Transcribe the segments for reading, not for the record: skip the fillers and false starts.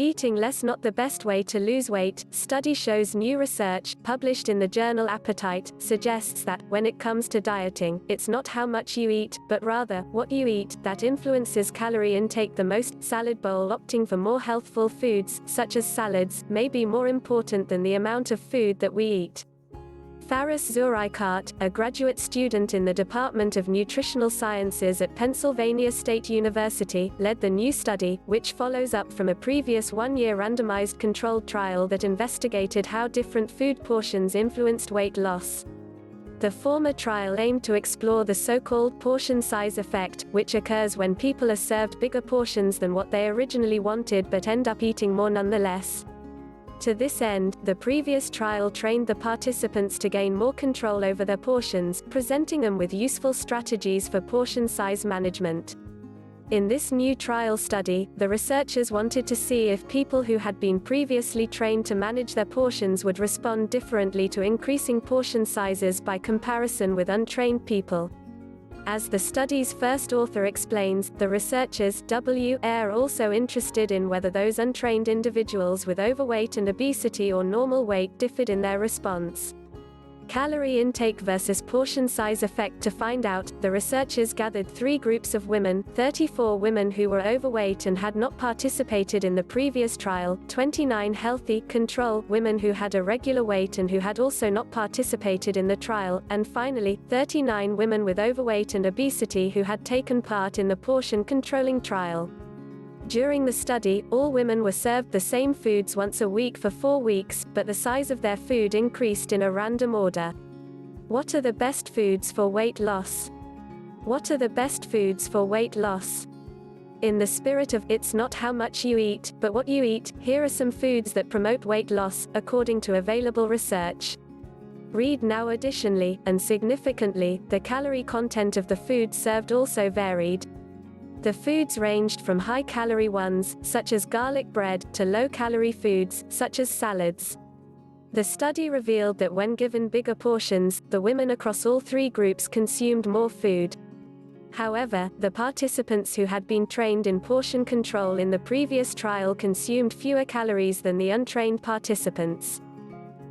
Eating less not the best way to lose weight. Study shows new research, published in the journal Appetite, suggests that, when it comes to dieting, it's not how much you eat, but rather, what you eat, that influences calorie intake the most. Salad bowl. Opting for more healthful foods, such as salads, may be more important than the amount of food that we eat. Faris Zuraikart, a graduate student in the Department of Nutritional Sciences at Pennsylvania State University, led the new study, which follows up from a previous one-year randomized controlled trial that investigated how different food portions influenced weight loss. The former trial aimed to explore the so-called portion size effect, which occurs when people are served bigger portions than what they originally wanted but end up eating more nonetheless. To this end, the previous trial trained the participants to gain more control over their portions, presenting them with useful strategies for portion size management. In this new trial study, the researchers wanted to see if people who had been previously trained to manage their portions would respond differently to increasing portion sizes by comparison with untrained people. As the study's first author explains, the researchers are also interested in whether those untrained individuals with overweight and obesity or normal weight differed in their response. Calorie intake versus portion size effect. To find out, the researchers gathered 3 groups of women: 34 women who were overweight and had not participated in the previous trial, 29 healthy control women who had a regular weight and who had also not participated in the trial, and finally, 39 women with overweight and obesity who had taken part in the portion controlling trial. During the study, all women were served the same foods once a week for 4 weeks, but the size of their food increased in a random order. What are the best foods for weight loss? What are the best foods for weight loss? In the spirit of "it's not how much you eat, but what you eat," here are some foods that promote weight loss, according to available research. Read now. Additionally, and significantly, the calorie content of the food served also varied. The foods ranged from high-calorie ones, such as garlic bread, to low-calorie foods, such as salads. The study revealed that when given bigger portions, the women across all 3 groups consumed more food. However, the participants who had been trained in portion control in the previous trial consumed fewer calories than the untrained participants.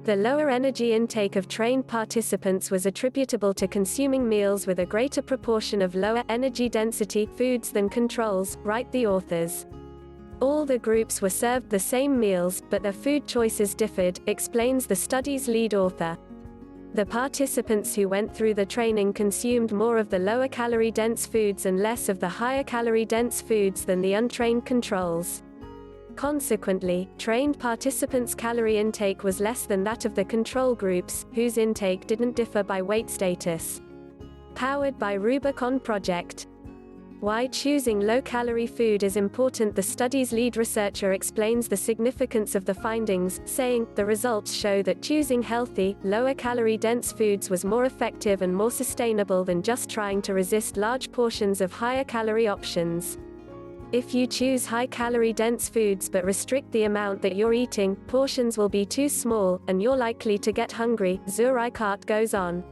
The lower energy intake of trained participants was attributable to consuming meals with a greater proportion of lower energy density foods than controls, write the authors. All the groups were served the same meals, but their food choices differed, explains the study's lead author. The participants who went through the training consumed more of the lower calorie dense foods and less of the higher calorie dense foods than the untrained controls. Consequently, trained participants' calorie intake was less than that of the control groups, whose intake didn't differ by weight status. Powered by Rubicon Project. Why choosing low-calorie food is important. The study's lead researcher explains the significance of the findings, saying, "The results show that choosing healthy, lower-calorie dense foods was more effective and more sustainable than just trying to resist large portions of higher-calorie options. If you choose high-calorie dense foods but restrict the amount that you're eating, portions will be too small, and you're likely to get hungry," Zuraikart goes on.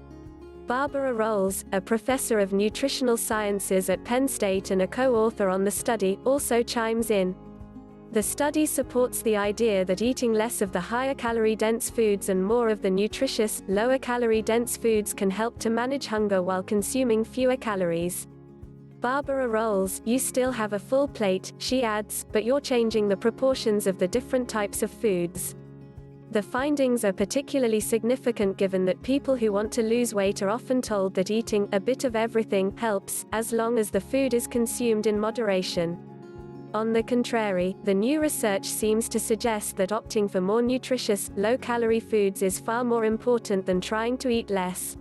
Barbara Rolls, a professor of nutritional sciences at Penn State and a co-author on the study, also chimes in. The study supports the idea that eating less of the higher calorie dense foods and more of the nutritious, lower calorie dense foods can help to manage hunger while consuming fewer calories. Barbara Rolls, "You still have a full plate," she adds, "but you're changing the proportions of the different types of foods." The findings are particularly significant given that people who want to lose weight are often told that eating a bit of everything helps, as long as the food is consumed in moderation. On the contrary, the new research seems to suggest that opting for more nutritious, low-calorie foods is far more important than trying to eat less.